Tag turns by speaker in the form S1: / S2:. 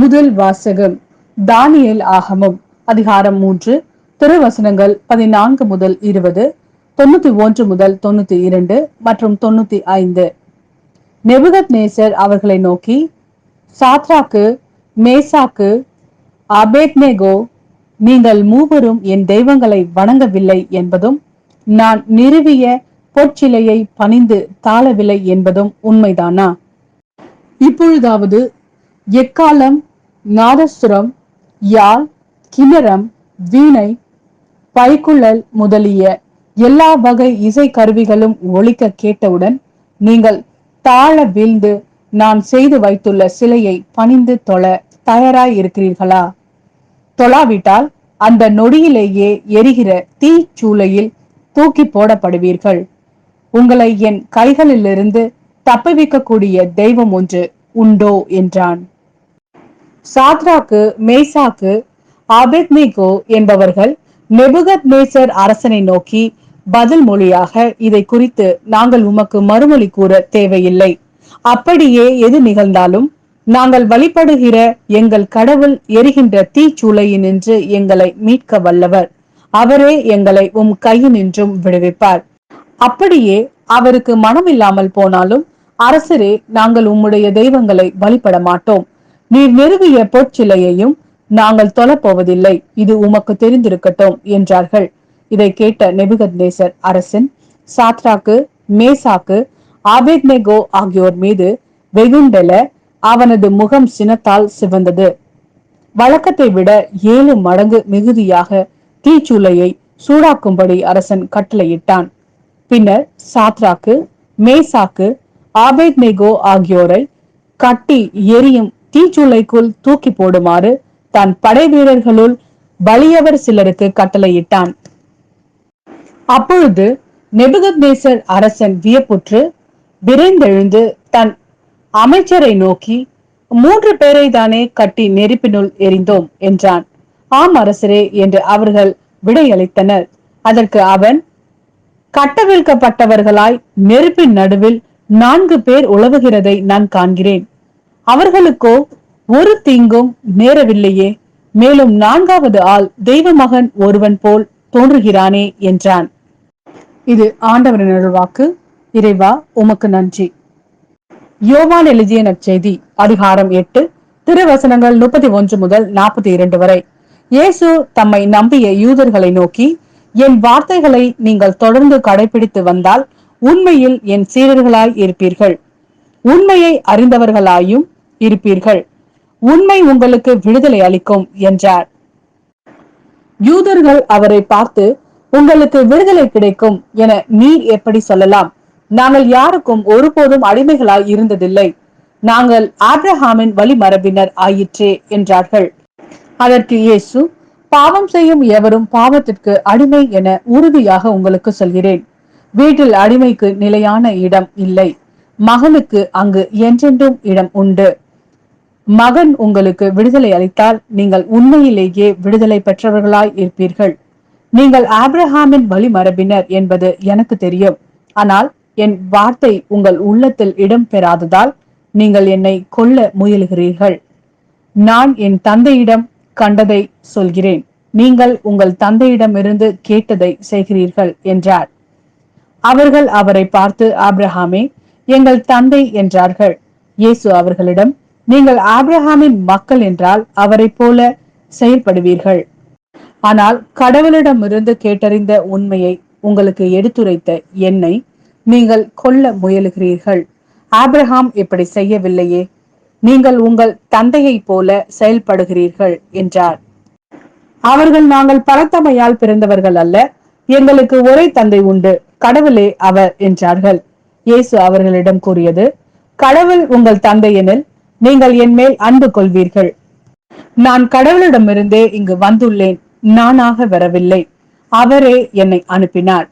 S1: முதல் வாசகம் தானியேல் ஆகமம் அதிகாரம் 3 திருவசனங்கள் 14 முதல் 20, 91 முதல் 92 மற்றும் 95. நெபுகத்நேசர் அவர்களை நோக்கி, சாத்ராக்கு, மேசாக்கு, அபேத்நேகோ, நீங்கள் மூவரும் என் தெய்வங்களை வணங்கவில்லை என்பதும் நான் நிறுவிய பொற்சிலையை பணிந்து தாழவில்லை என்பதும் உண்மைதானா? இப்பொழுதாவது எக்காலம், நாதசுரம், யாழ், கிண்ணரம், வீணை, பைக்குழல் முதலிய எல்லா வகை இசை கருவிகளும் ஒலிக்க கேட்டவுடன் நீங்கள் தாழ வீழ்ந்து நான் செய்து வைத்துள்ள சிலையை பணிந்து தொழ தயாராய் இருக்கிறீர்களா? தொழாவிட்டால் அந்த நொடியிலேயே எரிகிற தீச்சூளையில் தூக்கி போடப்படுவீர்கள். உங்களை என் கைகளிலிருந்து தப்புவிக்கக்கூடிய தெய்வம் ஒன்று உண்டோ என்றான். சாத்ராக்கு, மேசாக்கு, அபேத்நேகோ என்பவர்கள் நெபுகத்நேசர் அரசனை நோக்கி பதில் மொழியாக, இதை குறித்து நாங்கள் உமக்கு மறுமொழி கூற தேவையில்லை. அப்படியே எது நிகழ்ந்தாலும் நாங்கள் வழிபடுகிற எங்கள் கடவுள் எரிகின்ற தீச்சூளையினின்று எங்களை மீட்க வல்லவர். அவரே எங்களை உம் கையினின்றும் விடுவிப்பார். அப்படியே அவருக்கு மனமில்லாமல் போனாலும், அரசரே, நாங்கள் உம்முடைய தெய்வங்களை வழிபட மாட்டோம். நீர் நிறுவிய பொற்சிலையையும் நாங்கள் தொழப்போவதில்லை. இது உமக்கு தெரிந்திருக்கட்டும் என்றார்கள். இதை கேட்ட நெபுகத்நேசர் அரசன் சாத்ராக்கு, மேசாக்கு, அபேத்நேகோ ஆகியோர் மீது வெகுண்டெழ அவனது முகம் சினத்தால் சிவந்தது. வழக்கத்தை விட 7 மடங்கு மிகுதியாக தீச்சூளையை சூடாக்கும்படி அரசன் கட்டளையிட்டான். பின்னர் சாத்ராக்கு, மேசாக்கு, அபேத்நேகோ ஆகியோரை கட்டி எரியும் தீச்சூளைக்குள் தூக்கி போடுமாறு தன் படை வீரர்களுள் வலியவர் சிலருக்கு கட்டளையிட்டான். அப்பொழுது நெபுகத்நேசர் அரசன் வியப்புற்று விரைந்தெழுந்து தன் அமைச்சரை நோக்கி, 3 பேரை தானே கட்டி நெருப்பினுள் எரிந்தோம் என்றான். ஆம் அரசரே என்று அவர்கள் விடையளித்தனர். அதற்கு அவன், கட்டவிழ்க்கப்பட்டவர்களாய் நெருப்பின் நடுவில் 4 பேர் உலவுகிறதை நான் காண்கிறேன். அவர்களுக்கோ ஒரு தீங்கும் நேரவில்லையே. மேலும் 4வது ஆள் தெய்வ மகன் ஒருவன் போல் தோன்றுகிறானே என்றான். இது ஆண்டவரின் அருள்வாக்கு. இறைவா, உமக்கு நன்றி. யோவான் எழுதிய நற்செய்தி அதிகாரம் 8 திருவசனங்கள் 31 முதல் 42 வரை. இயேசு தம்மை நம்பிய யூதர்களை நோக்கி, என் வார்த்தைகளை நீங்கள் தொடர்ந்து கடைபிடித்து வந்தால் உண்மையில் என் சீடர்களாய் இருப்பீர்கள். உண்மையை அறிந்தவர்களாயும் இருப்பீர்கள். உண்மை உங்களுக்கு விடுதலை அளிக்கும் என்றார். யூதர்கள் அவரை பார்த்து, உங்களுக்கு விடுதலை கிடைக்கும் என நீர் எப்படி சொல்லலாம்? நாங்கள் யாருக்கும் ஒருபோதும் அடிமைகளாய் இருந்ததில்லை. நாங்கள் ஆபிரகாமின் வழிமரபினர் ஆயிற்றே என்றார்கள். அதற்கு இயேசு, பாவம் செய்யும் எவரும் பாவத்திற்கு அடிமை என உறுதியாக உங்களுக்கு சொல்கிறேன். வீட்டில் அடிமைக்கு நிலையான இடம் இல்லை. மகனுக்கு அங்கு என்றென்றும் இடம் உண்டு. மகன் உங்களுக்கு விடுதலை அளித்தால் நீங்கள் உண்மையிலேயே விடுதலை பெற்றவர்களாய் இருப்பீர்கள். நீங்கள் ஆபிரகாமின் வழிமரபினர் என்பது எனக்கு தெரியும். ஆனால் என் வார்த்தை உங்கள் உள்ளத்தில் இடம் பெறாததால் நீங்கள் என்னை கொல்ல முயலுகிறீர்கள். நான் என் தந்தையிடம் கண்டதை சொல்கிறேன். நீங்கள் உங்கள் தந்தையிடமிருந்து கேட்டதை செய்கிறீர்கள் என்றார். அவர்கள் அவரை பார்த்து, ஆபிரகாமே எங்கள் தந்தை என்றார்கள். இயேசு அவர்களிடம், நீங்கள் ஆபிரகாமின் மக்கள் என்றால் அவரை போல செயல்படுவீர்கள். ஆனால் கடவுளிடமிருந்து கேட்டறிந்த உண்மையை உங்களுக்கு எடுத்துரைத்த என்னை நீங்கள் கொல்ல முயலுகிறீர்கள். ஆபிரகாம் இப்படி செய்யவில்லையே. நீங்கள் உங்கள் தந்தையை போல செயல்படுகிறீர்கள் என்றார். அவர்கள், நாங்கள் பரத்தமையால் பிறந்தவர்கள் அல்ல. எங்களுக்கு ஒரே தந்தை உண்டு, கடவுளே அவர் என்றார்கள். இயேசு அவர்களிடம் கூறியது, கடவுள் உங்கள் தந்தை எனில் நீங்கள் என் மேல் அன்பு கொள்வீர்கள். நான் கடவுளிடமிருந்தே இங்கு வந்துள்ளேன். நானாக வரவில்லை, அவரே என்னை அனுப்பினார்.